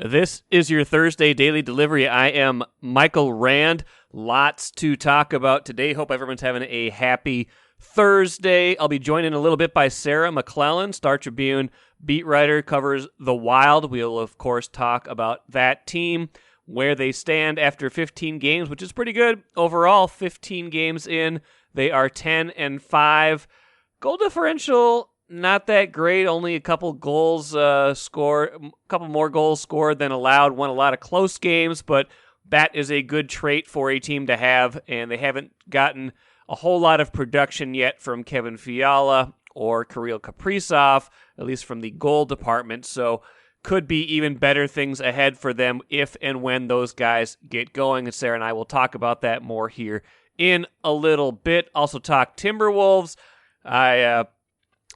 This is your Thursday Daily Delivery. I am Michael Rand. Lots to talk about today. Hope everyone's having a happy Thursday. I'll be joined in a little bit by Sarah McLellan, Star Tribune beat writer, covers the Wild. We'll, of course, talk about that team, where they stand after 15 games, which is pretty good. Overall, 15 games in, they are 10-5. Goal differential, not that great. Only a couple goals scored, a couple more goals scored than allowed. Won a lot of close games, but that is a good trait for a team to have, and they haven't gotten a whole lot of production yet from Kevin Fiala or Kirill Kaprizov, at least from the goal department. So could be even better things ahead for them if and when those guys get going. And Sarah and I will talk about that more here in a little bit. Also talk Timberwolves. I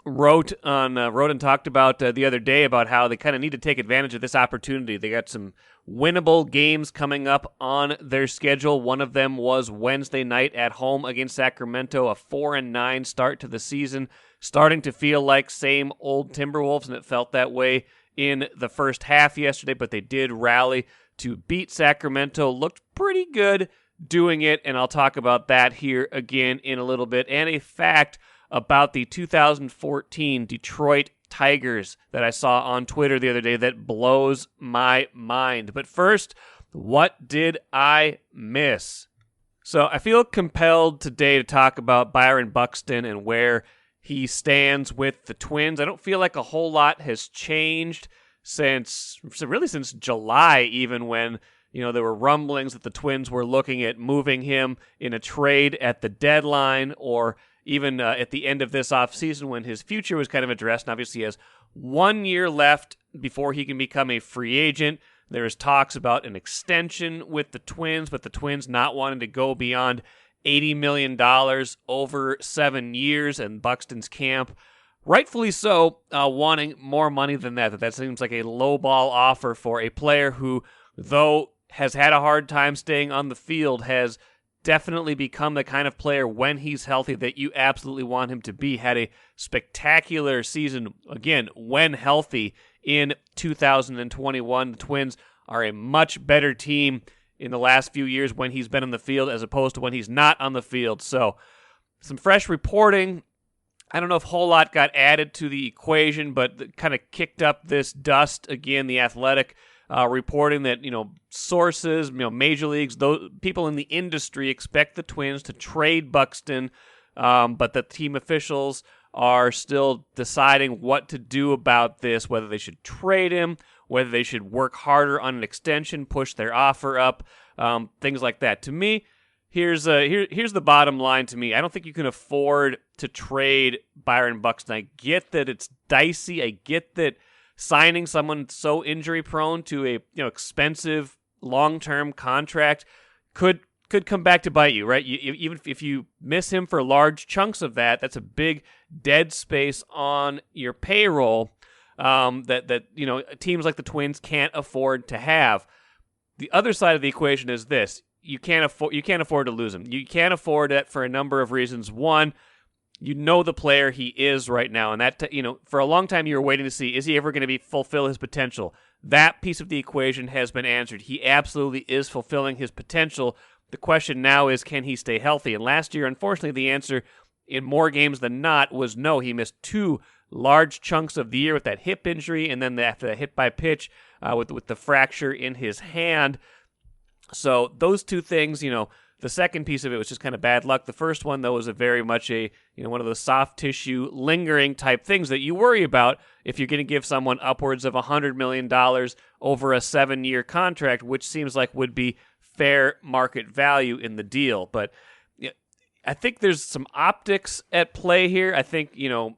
wrote and talked about the other day about how they kind of need to take advantage of this opportunity. They got some winnable games coming up on their schedule. One of them was Wednesday night at home against Sacramento, a 4-9 start to the season, starting to feel like same old Timberwolves, and it felt that way in the first half yesterday, but they did rally to beat Sacramento. Looked pretty good doing it, and I'll talk about that here again in a little bit. And a fact about the 2014 Detroit Tigers that I saw on Twitter the other day that blows my mind. But first, what did I miss? So I feel compelled today to talk about Byron Buxton and where he stands with the Twins. I don't feel like a whole lot has changed since July, even when there were rumblings that the Twins were looking at moving him in a trade at the deadline, or even at the end of this offseason when his future was kind of addressed. And obviously he has 1 year left before he can become a free agent. There is talks about an extension with the Twins, but the Twins not wanting to go beyond $80 million over 7 years, and Buxton's camp, rightfully so, wanting more money than that. That seems like a lowball offer for a player who, though has had a hard time staying on the field, has definitely become the kind of player when he's healthy that you absolutely want him to be. Had a spectacular season, again, when healthy in 2021. The Twins are a much better team in the last few years when he's been on the field as opposed to when he's not on the field. So some fresh reporting. I don't know if a whole lot got added to the equation, but kind of kicked up this dust again. The Athletic reporting that, sources, major leagues, those people in the industry expect the Twins to trade Buxton, but the team officials are still deciding what to do about this, whether they should trade him, whether they should work harder on an extension, push their offer up, things like that. To me, here's the bottom line to me. I don't think you can afford to trade Byron Buxton. I get that it's dicey. I get that signing someone so injury prone to a expensive long-term contract could come back to bite you, right? Even if you miss him for large chunks of that, that's a big dead space on your payroll that teams like the Twins can't afford to have. The other side of the equation is this: you can't afford to lose him. You can't afford it for a number of reasons. One, the player he is right now, and that for a long time you were waiting to see, is he ever going to fulfill his potential? That piece of the equation has been answered. He absolutely is fulfilling his potential. The question now is, can he stay healthy? And last year, unfortunately, the answer in more games than not was no. He missed 2 large chunks of the year with that hip injury, and then after the hit by pitch with the fracture in his hand. So those 2 things, the second piece of it was just kind of bad luck. The first one, though, was a very much one of those soft tissue, lingering type things that you worry about if you're going to give someone upwards of $100 million over a 7-year contract, which seems like would be fair market value in the deal. But I think there's some optics at play here. I think, I'm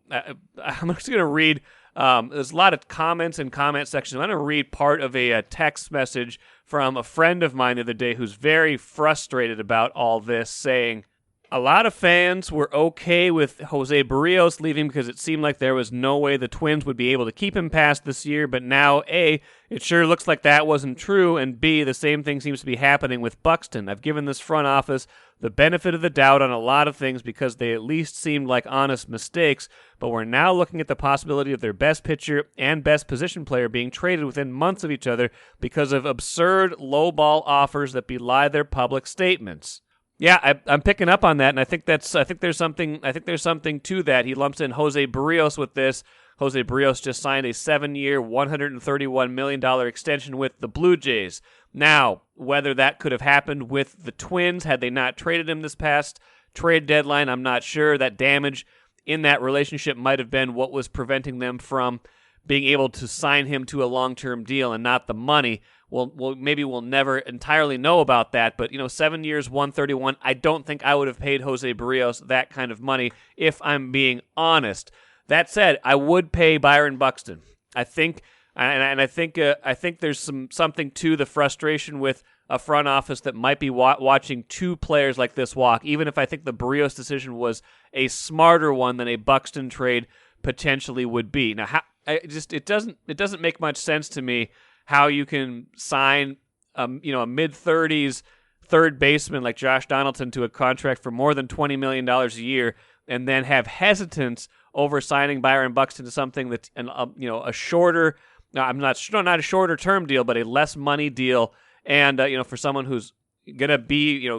just going to read, there's a lot of comments in comment section. I'm going to read part of a text message from a friend of mine the other day who's very frustrated about all this, saying, A lot of fans were okay with Jose Barrios leaving because it seemed like there was no way the Twins would be able to keep him past this year, but now, A, it sure looks like that wasn't true, and B, the same thing seems to be happening with Buxton. I've given this front office the benefit of the doubt on a lot of things because they at least seemed like honest mistakes, but we're now looking at the possibility of their best pitcher and best position player being traded within months of each other because of absurd low-ball offers that belie their public statements. Yeah, I'm picking up on that, and I think there's something to that. He lumps in Jose Barrios with this. Jose Barrios just signed a 7-year, $131 million extension with the Blue Jays. Now, whether that could have happened with the Twins had they not traded him this past trade deadline, I'm not sure. That damage in that relationship might have been what was preventing them from being able to sign him to a long-term deal and not the money. Well, maybe we'll never entirely know about that, but 7 years, 131. I don't think I would have paid Jose Barrios that kind of money if I'm being honest. That said, I would pay Byron Buxton. I think there's something to the frustration with a front office that might be watching two players like this walk. Even if I think the Barrios decision was a smarter one than a Buxton trade potentially would be. Now, it doesn't make much sense to me how you can sign a mid-30s third baseman like Josh Donaldson to a contract for more than $20 million a year and then have hesitance over signing Byron Buxton to something that's a shorter, not a shorter term deal, but a less money deal, and for someone who's gonna be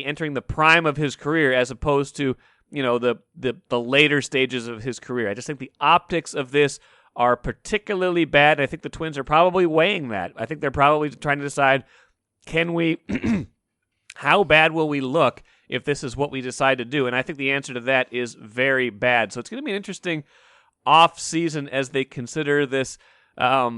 entering the prime of his career as opposed to the later stages of his career. I just think the optics of this are particularly bad. I think the Twins are probably weighing that. I think they're probably trying to decide, how bad will we look if this is what we decide to do? And I think the answer to that is very bad. So it's going to be an interesting off season as they consider this. At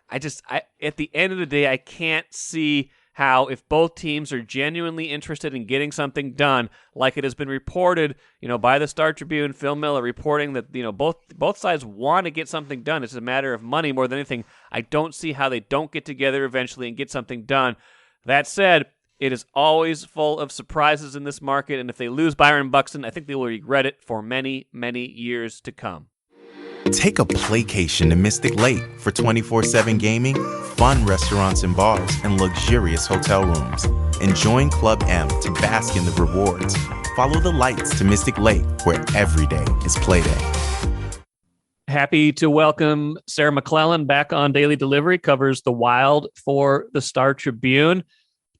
the end of the day, I can't see how, if both teams are genuinely interested in getting something done, like it has been reported, by the Star Tribune, Phil Miller reporting that, both sides want to get something done. It's a matter of money more than anything. I don't see how they don't get together eventually and get something done. That said, it is always full of surprises in this market, and if they lose Byron Buxton, I think they will regret it for many, many years to come. Take a playcation to Mystic Lake for 24/7 gaming, fun restaurants and bars, and luxurious hotel rooms. And join Club M to bask in the rewards. Follow the lights to Mystic Lake, where every day is play day. Happy to welcome Sarah McLellan back on Daily Delivery, covers the Wild for the Star Tribune.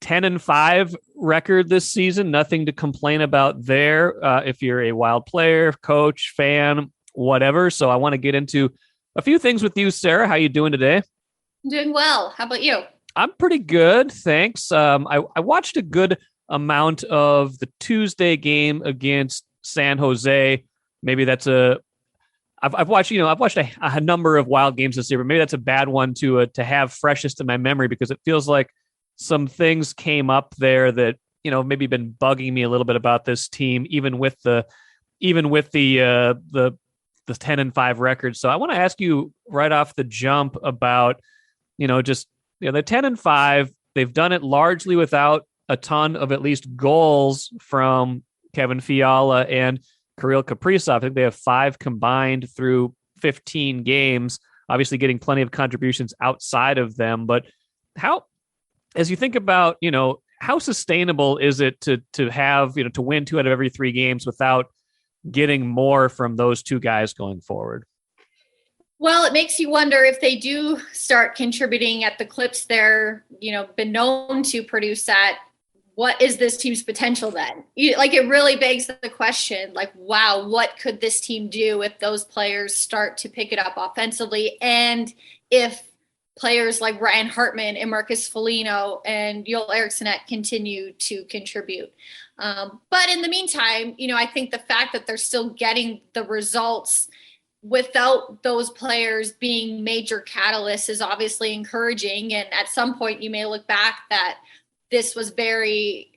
10-5 record this season, nothing to complain about there if you're a Wild player, coach, fan, whatever. So I want to get into a few things with you, Sarah. How you doing today? I'm doing well. How about you? I'm pretty good, thanks. I watched a good amount of the Tuesday game against San Jose. Maybe that's I've watched a number of Wild games this year, but maybe that's a bad one to have freshest in my memory because it feels like some things came up there that maybe been bugging me a little bit about this team, even with the 10-5 record. So I want to ask you right off the jump about, the 10-5, they've done it largely without a ton of at least goals from Kevin Fiala and Kirill Kaprizov. I think they have 5 combined through 15 games, obviously getting plenty of contributions outside of them. But as you think about, how sustainable is it to have, to win 2 out of every 3 games without getting more from those 2 guys going forward? Well, it makes you wonder if they do start contributing at the clips they're, been known to produce at. What is this team's potential then? It really begs the question, wow, what could this team do if those players start to pick it up offensively? And if players like Ryan Hartman and Marcus Foligno and Joel Eriksson continue to contribute. But in the meantime, I think the fact that they're still getting the results without those players being major catalysts is obviously encouraging. And at some point you may look back that this was a very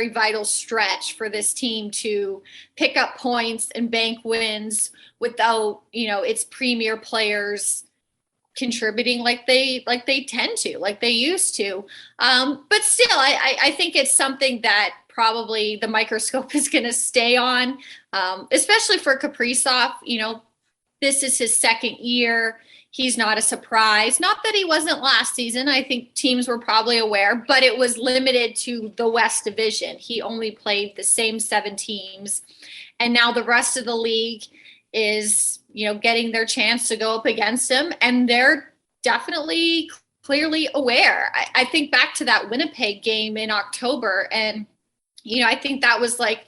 vital stretch for this team to pick up points and bank wins without, its premier players contributing like they tend to, like they used to. But still, I think it's something that probably the microscope is going to stay on, especially for Kaprizov. This is his second year. He's not a surprise. Not that he wasn't last season. I think teams were probably aware, but it was limited to the West Division. He only played the same 7 teams. And now the rest of the league is, getting their chance to go up against him. And they're definitely clearly aware. I think back to that Winnipeg game in October. And, I think that was like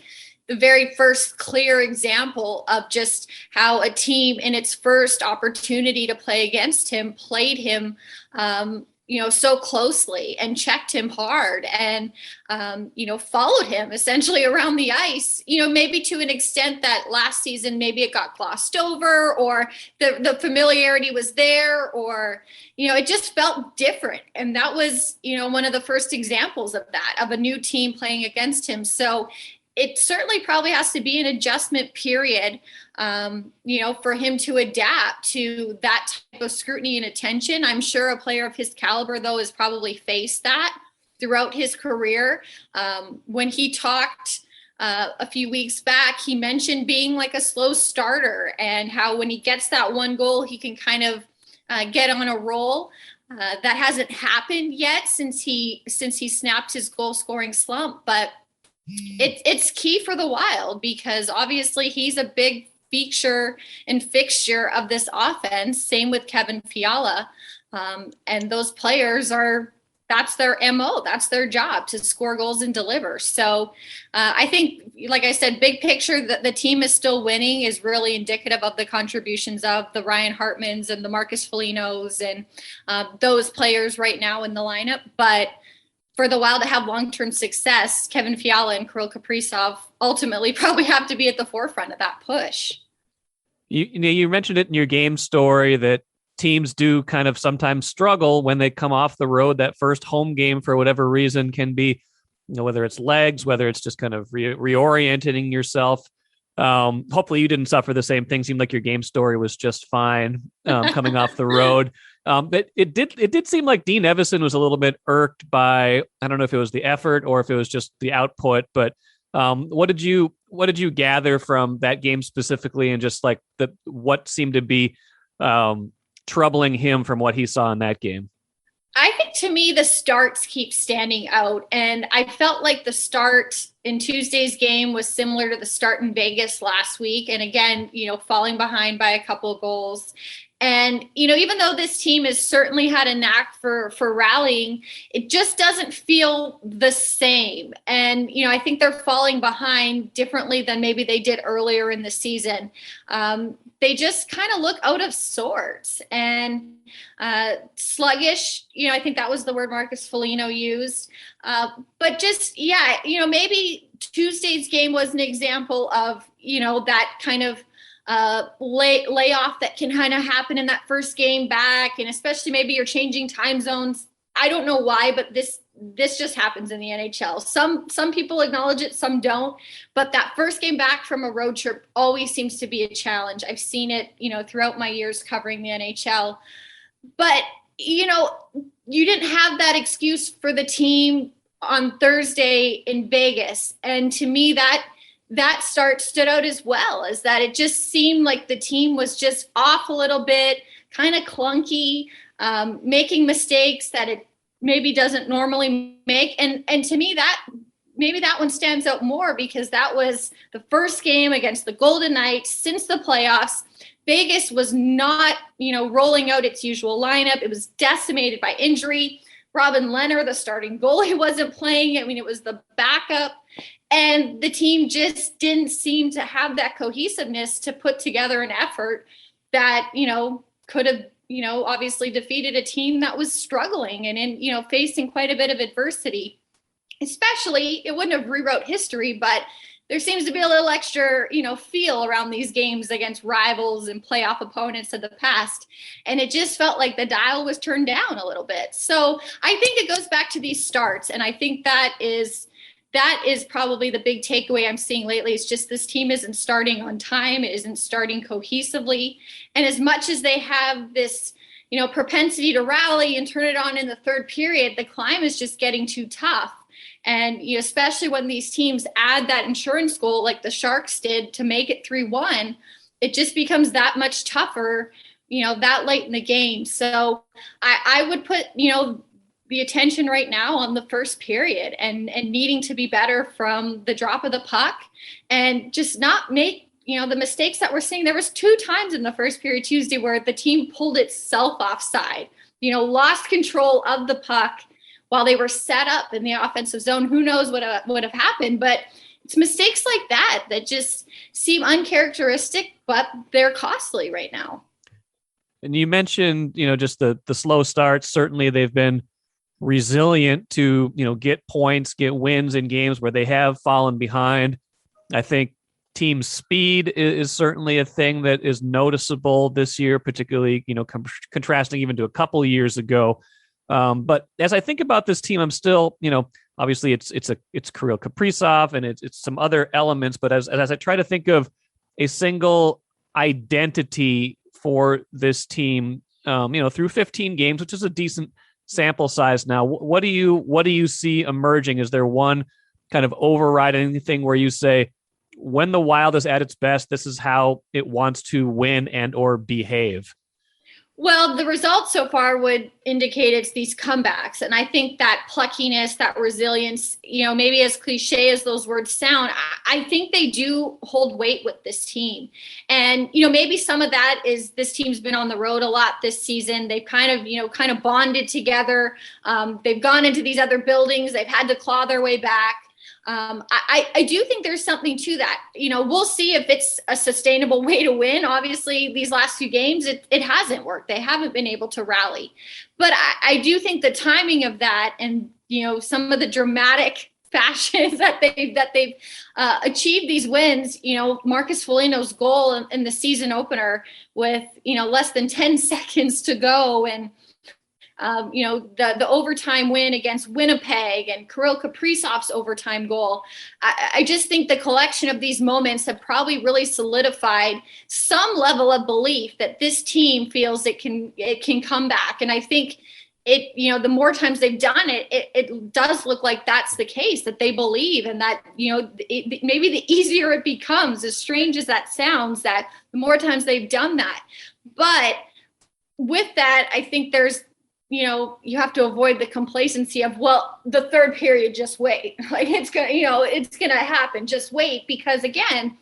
the very first clear example of just how a team in its first opportunity to play against him played him, so closely and checked him hard and, followed him essentially around the ice, maybe to an extent that last season, maybe it got glossed over or the familiarity was there or, it just felt different. And that was, one of the first examples of that, of a new team playing against him. So it certainly probably has to be an adjustment period, for him to adapt to that type of scrutiny and attention. I'm sure a player of his caliber, though, has probably faced that throughout his career. When he talked a few weeks back, he mentioned being like a slow starter and how when he gets that one goal, he can kind of get on a roll. That hasn't happened yet since he snapped his goal scoring slump, but it's key for the Wild because obviously he's a big feature and fixture of this offense. Same with Kevin Fiala. And those players that's their MO. That's their job, to score goals and deliver. So I think, like I said, big picture, that the team is still winning is really indicative of the contributions of the Ryan Hartmans and the Marcus Folignos and those players right now in the lineup. But for the Wild to have long-term success, Kevin Fiala and Kirill Kaprizov ultimately probably have to be at the forefront of that push. You mentioned it in your game story that teams do kind of sometimes struggle when they come off the road. That first home game, for whatever reason, can be, whether it's legs, whether it's just kind of reorienting yourself. Hopefully you didn't suffer the same thing. Seemed like your game story was just fine coming off the road. But it did seem like Dean Evison was a little bit irked by, I don't know if it was the effort or if it was just the output, but what did you gather from that game specifically, and just like what seemed to be troubling him from what he saw in that game? I think to me, the starts keep standing out. And I felt like the start in Tuesday's game was similar to the start in Vegas last week. And again, falling behind by a couple of goals. And, even though this team has certainly had a knack for rallying, it just doesn't feel the same. And, I think they're falling behind differently than maybe they did earlier in the season. They just kind of look out of sorts and sluggish. I think that was the word Marcus Foligno used. But just, maybe Tuesday's game was an example of, that kind of layoff that can kind of happen in that first game back. And especially maybe you're changing time zones. I don't know why, but this just happens in the NHL. Some people acknowledge it, some don't. But that first game back from a road trip always seems to be a challenge. I've seen it, throughout my years covering the NHL. But, you didn't have that excuse for the team on Thursday in Vegas. And to me, that start stood out as well, is that it just seemed like the team was just off a little bit, kind of clunky, making mistakes that it maybe doesn't normally make. And to me, that one stands out more because that was the first game against the Golden Knights since the playoffs. Vegas was not, rolling out its usual lineup. It was decimated by injury. Robin Lehner, the starting goalie, wasn't playing. I mean, it was the backup. And the team just didn't seem to have that cohesiveness to put together an effort that, could have, obviously defeated a team that was struggling and facing quite a bit of adversity. Especially, it wouldn't have rewrote history, but there seems to be a little extra, feel around these games against rivals and playoff opponents of the past. And it just felt like the dial was turned down a little bit. So I think it goes back to these starts. And I think that is probably the big takeaway I'm seeing lately. It's just this team isn't starting on time. It isn't starting cohesively. And as much as they have this, propensity to rally and turn it on in the third period, the climb is just getting too tough. And especially when these teams add that insurance goal like the Sharks did to make it 3-1, it just becomes that much tougher, that late in the game. So I would put, the attention right now on the first period and needing to be better from the drop of the puck and just not make, the mistakes that we're seeing. There was 2 times in the first period Tuesday where the team pulled itself offside, lost control of the puck while they were set up in the offensive zone. Who knows what would have happened, but it's mistakes like that just seem uncharacteristic, but they're costly right now. And you mentioned, just the slow starts. Certainly they've been resilient to, get points, get wins in games where they have fallen behind. I think team speed is certainly a thing that is noticeable this year, particularly, contrasting even to a couple years ago. But as I think about this team, I'm still, obviously it's Kirill Kaprizov and it's some other elements, but as I try to think of a single identity for this team, through 15 games, which is a decent sample size now, what do you see emerging? Is there one kind of overriding thing where you say, when the Wild is at its best, this is how it wants to win and or behave? Well, the results so far would indicate it's these comebacks. And I think that pluckiness, that resilience, maybe as cliche as those words sound, I think they do hold weight with this team. And, maybe some of that is this team's been on the road a lot this season. They've kind of bonded together. They've gone into these other buildings. They've had to claw their way back. I do think there's something to that. We'll see if it's a sustainable way to win. Obviously, these last few games, it hasn't worked. They haven't been able to rally. But I do think the timing of that and, some of the dramatic fashion that they've achieved these wins, Marcus Foligno's goal in the season opener with, less than 10 seconds to go and, the overtime win against Winnipeg and Kirill Kaprizov's overtime goal. I just think the collection of these moments have probably really solidified some level of belief that this team feels it can come back. And I think the more times they've done it, it does look like that's the case, that they believe, and that, maybe the easier it becomes, as strange as that sounds, that the more times they've done that. But with that, I think there's, you have to avoid the complacency of, well, the third period, just wait. Like it's going to happen. Just wait. Because again,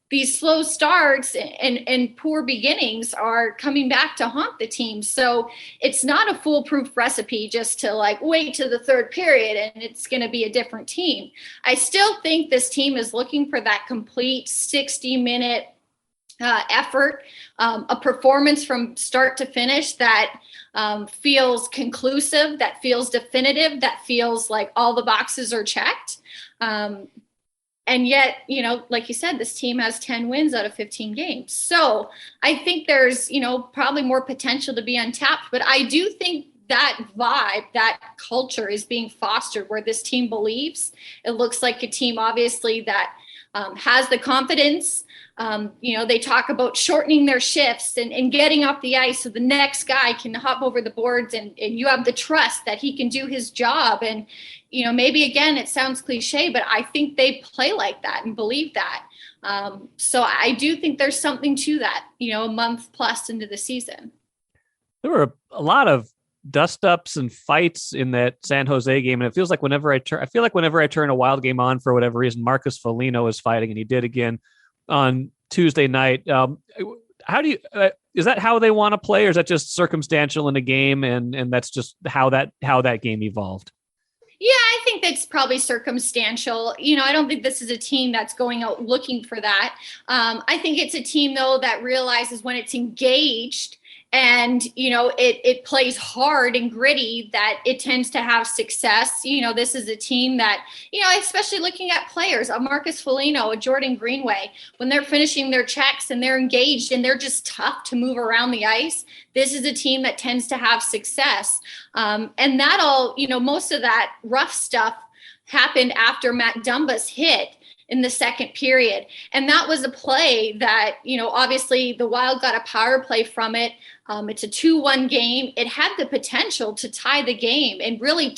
these slow starts and poor beginnings are coming back to haunt the team. So it's not a foolproof recipe just to wait to the third period and it's going to be a different team. I still think this team is looking for that complete 60-minute effort, a performance from start to finish that feels conclusive, that feels definitive, that feels like all the boxes are checked. And yet, like you said, this team has 10 wins out of 15 games. So I think there's, probably more potential to be untapped, but I do think that vibe, that culture is being fostered where this team believes. It looks like a team, obviously, that has the confidence. They talk about shortening their shifts and getting off the ice so the next guy can hop over the boards and you have the trust that he can do his job. And, maybe again, it sounds cliche, but I think they play like that and believe that. So I do think there's something to that, a month plus into the season. There were a lot of dust-ups and fights in that San Jose game, and it feels like whenever I turn a Wild game on, for whatever reason, Marcus Foligno is fighting, and he did again on Tuesday night. How do you is that how they want to play, or is that just circumstantial in a game, and that's just how that game evolved? Yeah, I think that's probably circumstantial. I don't think this is a team that's going out looking for that. I think it's a team, though, that realizes when it's engaged and, it plays hard and gritty, that it tends to have success. This is a team that, especially looking at players, a Marcus Foligno, a Jordan Greenway, when they're finishing their checks and they're engaged and they're just tough to move around the ice, this is a team that tends to have success. And that'll, most of that rough stuff happened after Matt Dumba's hit in the second period. And that was a play that, obviously the Wild got a power play from it. It's a 2-1 game. It had the potential to tie the game and really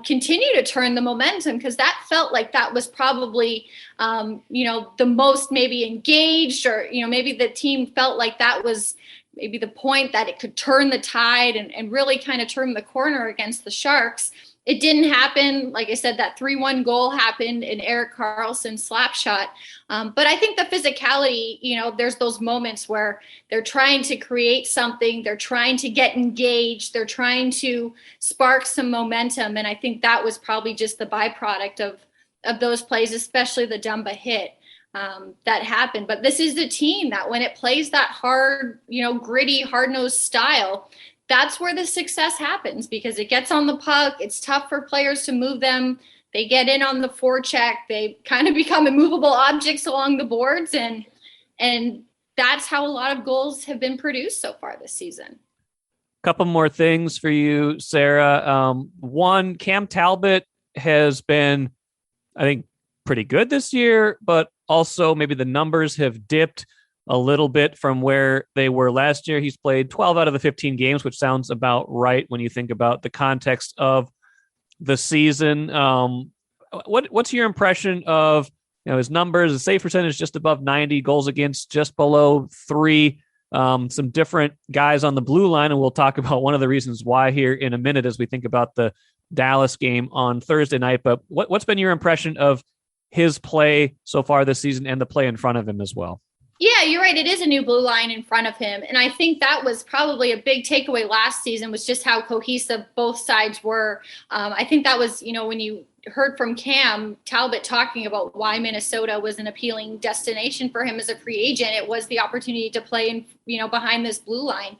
continue to turn the momentum, because that felt like that was probably, the most maybe engaged, or, maybe the team felt like that was maybe the point that it could turn the tide and really kind of turn the corner against the Sharks. It didn't happen. Like I said, that 3-1 goal happened in Erik Karlsson's slap shot. But I think the physicality, there's those moments where they're trying to create something. They're trying to get engaged. They're trying to spark some momentum. And I think that was probably just the byproduct of those plays, especially the Dumba hit that happened. But this is a team that when it plays that hard, gritty, hard-nosed style, that's where the success happens, because it gets on the puck. It's tough for players to move them. They get in on the forecheck. They kind of become immovable objects along the boards. And that's how a lot of goals have been produced so far this season. Couple more things for you, Sarah. One, Cam Talbot has been, I think, pretty good this year, but also maybe the numbers have dipped a little bit from where they were last year. He's played 12 out of the 15 games, which sounds about right when you think about the context of the season. What's your impression of his numbers? His save percentage just above 90, goals against just below 3. Some different guys on the blue line, and we'll talk about one of the reasons why here in a minute as we think about the Dallas game on Thursday night. But what's been your impression of his play so far this season and the play in front of him as well? Yeah, you're right. It is a new blue line in front of him. And I think that was probably a big takeaway last season, was just how cohesive both sides were. I think that was, when you heard from Cam Talbot talking about why Minnesota was an appealing destination for him as a free agent, it was the opportunity to play in, behind this blue line.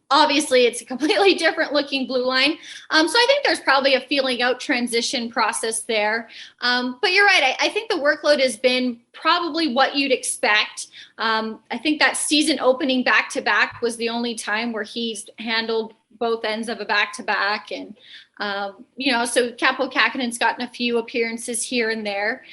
Obviously, it's a completely different looking blue line. So I think there's probably a feeling out transition process there. But you're right. I think the workload has been probably what you'd expect. I think that season opening back-to-back was the only time where he's handled both ends of a back-to-back. And, so Capo Kakinen's gotten a few appearances here and there.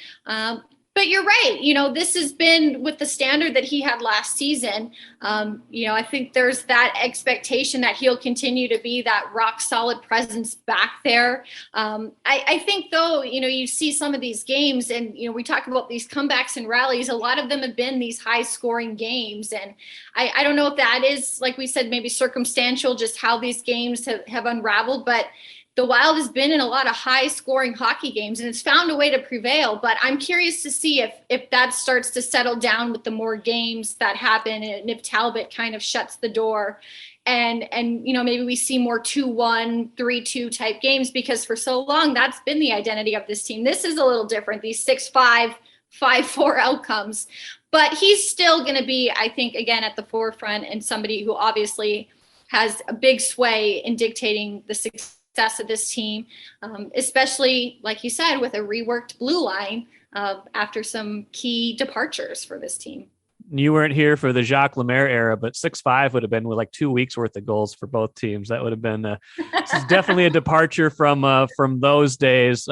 But you're right. This has been with the standard that he had last season. I think there's that expectation that he'll continue to be that rock solid presence back there. I think, though, you see some of these games and, we talk about these comebacks and rallies. A lot of them have been these high scoring games. And I don't know if that is, like we said, maybe circumstantial, just how these games have unraveled. But the Wild has been in a lot of high-scoring hockey games, and it's found a way to prevail. But I'm curious to see if that starts to settle down with the more games that happen, and if Talbot kind of shuts the door, and maybe we see more 2-1, 3-2 type games, because for so long that's been the identity of this team. This is a little different, these 6-5, 5-4 outcomes. But he's still going to be, I think, again, at the forefront, and somebody who obviously has a big sway in dictating the success of this team, especially, like you said, with a reworked blue line after some key departures for this team. You weren't here for the Jacques Lemaire era, but 6-5 would have been with like 2 weeks worth of goals for both teams. That would have been this is definitely a departure from those days.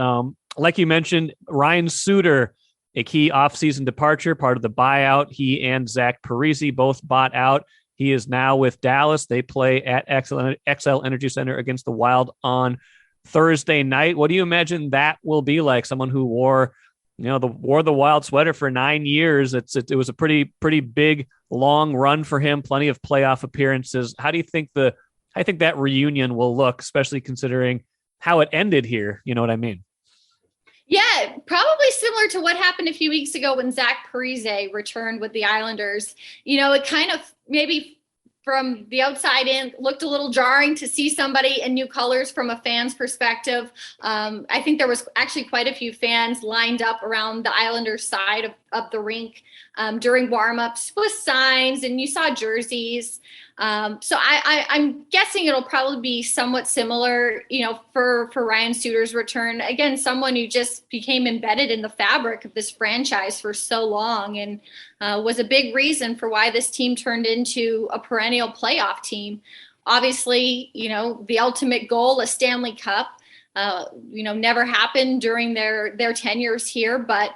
Like you mentioned, Ryan Suter, a key offseason departure, part of the buyout. He and Zach Parise both bought out. He is now with Dallas. They play at Xcel Energy Center against the Wild on Thursday night. What do you imagine that will be like? Someone who wore the Wild sweater for 9 years. It was a pretty big, long run for him. Plenty of playoff appearances. How do you think that reunion will look, especially considering how it ended here? You know what I mean? Yeah, probably similar to what happened a few weeks ago when Zach Parise returned with the Islanders. It kind of maybe from the outside in looked a little jarring to see somebody in new colors from a fan's perspective. I think there was actually quite a few fans lined up around the Islanders side of the rink during warmups with signs, and you saw jerseys. So I'm guessing it'll probably be somewhat similar, for Ryan Suter's return. Again, someone who just became embedded in the fabric of this franchise for so long, and was a big reason for why this team turned into a perennial playoff team. Obviously, the ultimate goal, a Stanley Cup. never happened during their tenures here, but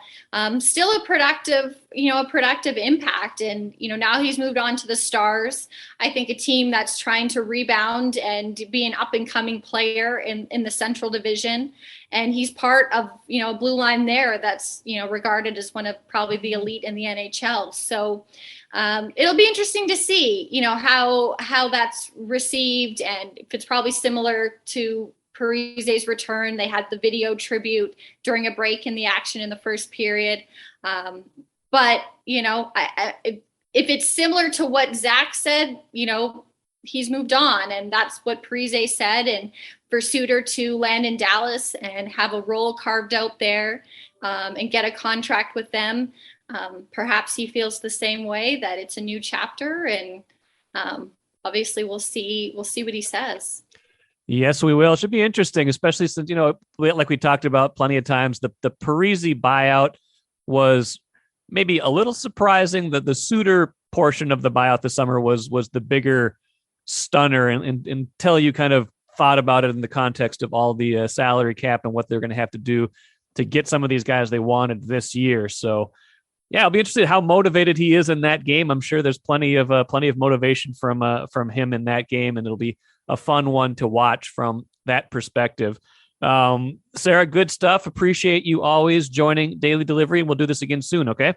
still a productive impact. And, now he's moved on to the Stars. I think a team that's trying to rebound and be an up and coming player in the Central Division. And he's part of, a blue line there that's, regarded as one of probably the elite in the NHL. So it'll be interesting to see, how that's received, and if it's probably similar to Parise's return. They had the video tribute during a break in the action in the first period. But, if it's similar to what Zach said, he's moved on, and that's what Parise said. And for Suter to land in Dallas and have a role carved out there and get a contract with them, perhaps he feels the same way, that it's a new chapter. And obviously we'll see what he says. Yes, we will. It should be interesting, especially since, like we talked about plenty of times, the Parise buyout was maybe a little surprising. That the Suter portion of the buyout this summer was the bigger stunner, and until you kind of thought about it in the context of all the salary cap and what they're going to have to do to get some of these guys they wanted this year. So, yeah, I'll be interested how motivated he is in that game. I'm sure there's plenty of motivation from him in that game, and it'll be a fun one to watch from that perspective. Sarah, good stuff. Appreciate you always joining Daily Delivery, and we'll do this again soon, okay?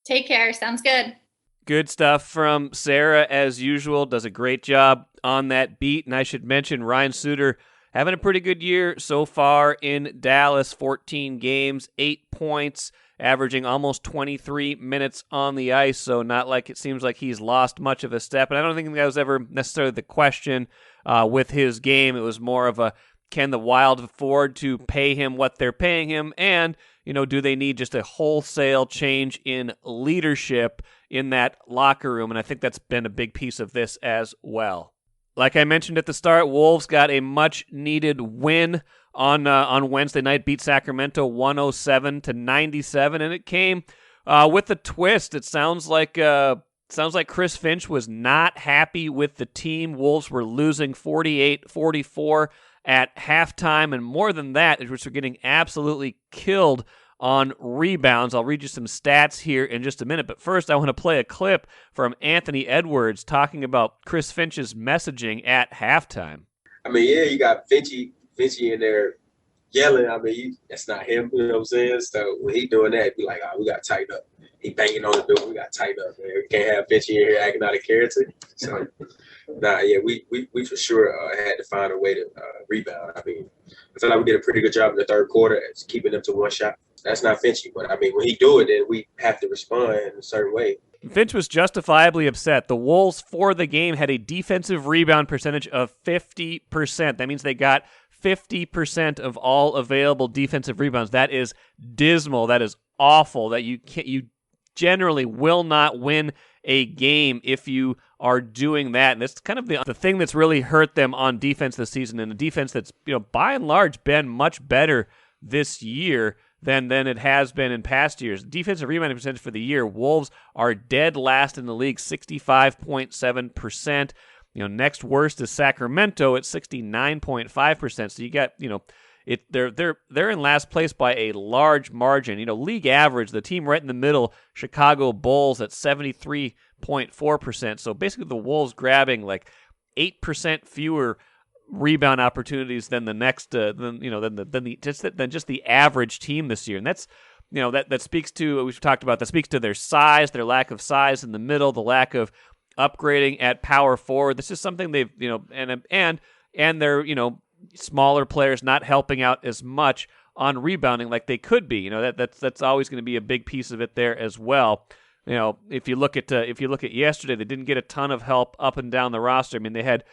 Take care. Sounds good. Good stuff from Sarah, as usual. Does a great job on that beat. And I should mention Ryan Suter having a pretty good year so far in Dallas. 14 games, 8 points, averaging almost 23 minutes on the ice. So not like it seems like he's lost much of a step. And I don't think that was ever necessarily the question with his game. It was more of a, can the Wild afford to pay him what they're paying him? And, do they need just a wholesale change in leadership in that locker room? And I think that's been a big piece of this as well. Like I mentioned at the start, Wolves got a much-needed win on Wednesday night, beat Sacramento 107-97, and it came with a twist. It sounds like Chris Finch was not happy with the team. Wolves were losing 48-44 at halftime, and more than that, it was getting absolutely killed on rebounds. I'll read you some stats here in just a minute, but first I want to play a clip from Anthony Edwards talking about Chris Finch's messaging at halftime. I mean, yeah, you got Finchy in there yelling. I mean, that's not him, you know what I'm saying? So when he doing that, be like, oh, we got to tighten up. He banging on the door, we got to tighten up, man. We can't have Finchy in here acting out of character. So, we for sure had to find a way to rebound. I mean, I feel like we did a pretty good job in the third quarter at keeping them to one shot. That's not Finchy, but I mean, when he do it, then we have to respond in a certain way. Finch was justifiably upset. The Wolves for the game had a defensive rebound percentage of 50%. That means they got 50% of all available defensive rebounds. That is dismal. That is awful. That you generally will not win a game if you are doing that. And that's kind of the thing that's really hurt them on defense this season, and a defense that's, by and large been much better this year than it has been in past years. Defensive rebounding percentage for the year, Wolves are dead last in the league, 65.7%. Next worst is Sacramento at 69.5%. So you got, they're in last place by a large margin. League average, the team right in the middle, Chicago Bulls at 73.4%. So basically the Wolves grabbing like 8% fewer rebound opportunities than the next than just the average team this year. And that's that speaks to, we've talked about, that speaks to their size, their lack of size in the middle, the lack of upgrading at power forward. This is something they've and they're smaller players not helping out as much on rebounding like they could be. That's always going to be a big piece of it there as well. If you look at yesterday, they didn't get a ton of help up and down the roster. I mean, they had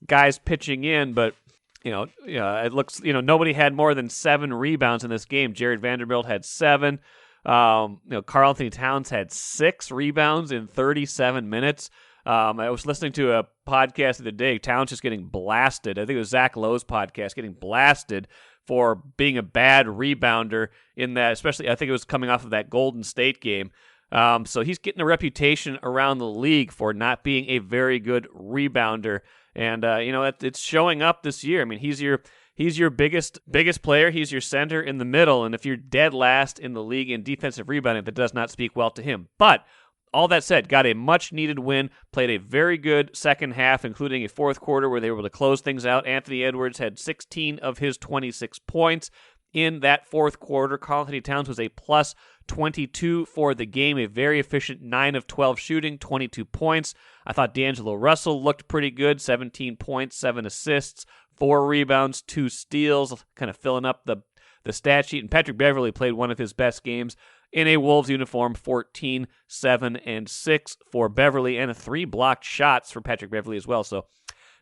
guys pitching in, but it looks nobody had more than 7 rebounds in this game. Jared Vanderbilt had 7. Karl-Anthony Towns had 6 rebounds in 37 minutes. I was listening to a podcast the other day. Towns just getting blasted. I think it was Zach Lowe's podcast, getting blasted for being a bad rebounder in that, especially I think it was coming off of that Golden State game. So he's getting a reputation around the league for not being a very good rebounder. And, it's showing up this year. I mean, he's your He's your biggest player. He's your center in the middle. And if you're dead last in the league in defensive rebounding, that does not speak well to him. But all that said, got a much-needed win, played a very good second half, including a fourth quarter where they were able to close things out. Anthony Edwards had 16 of his 26 points in that fourth quarter. Karl-Anthony Towns was a plus 22 for the game, a very efficient 9 of 12 shooting, 22 points. I thought D'Angelo Russell looked pretty good, 17 points, 7 assists, 4 rebounds, 2 steals, kind of filling up the stat sheet. And Patrick Beverley played one of his best games in a Wolves uniform, 14, 7, and 6 for Beverley, and 3 blocked shots for Patrick Beverley as well. So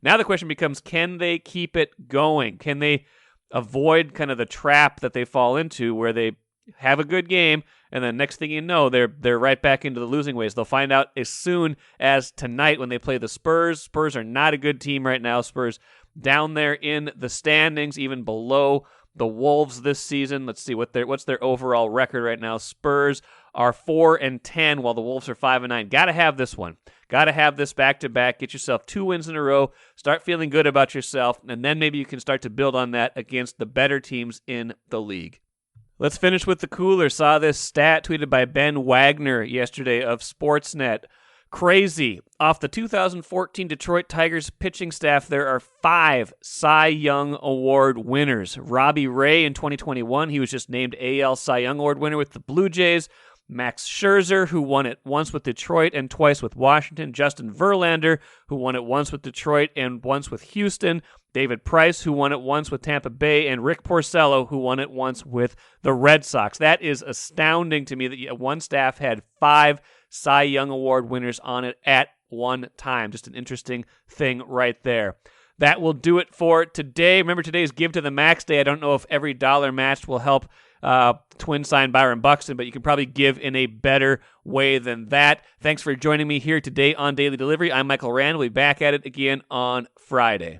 now the question becomes, can they keep it going? Can they avoid kind of the trap that they fall into where they have a good game, and then next thing you know, they're right back into the losing ways. They'll find out as soon as tonight when they play the Spurs. Spurs are not a good team right now. Spurs down there in the standings, even below the Wolves this season. Let's see what's their overall record right now. Spurs are 4-10, while the Wolves are 5-9. Got to have this one. Got to have this back-to-back. Get yourself 2 wins in a row. Start feeling good about yourself, and then maybe you can start to build on that against the better teams in the league. Let's finish with the cooler. Saw this stat tweeted by Ben Wagner yesterday of Sportsnet. Crazy. Off the 2014 Detroit Tigers pitching staff, there are 5 Cy Young Award winners. Robbie Ray in 2021, he was just named AL Cy Young Award winner with the Blue Jays. Max Scherzer, who won it once with Detroit and twice with Washington. Justin Verlander, who won it once with Detroit and once with Houston. David Price, who won it once with Tampa Bay. And Rick Porcello, who won it once with the Red Sox. That is astounding to me that one staff had 5 Cy Young Award winners on it at one time. Just an interesting thing right there. That will do it for today. Remember, today is Give to the Max Day. I don't know if every dollar matched will help twin sign Byron Buxton, but you can probably give in a better way than that. Thanks for joining me here today on Daily Delivery. I'm Michael Rand. We'll be back at it again on Friday.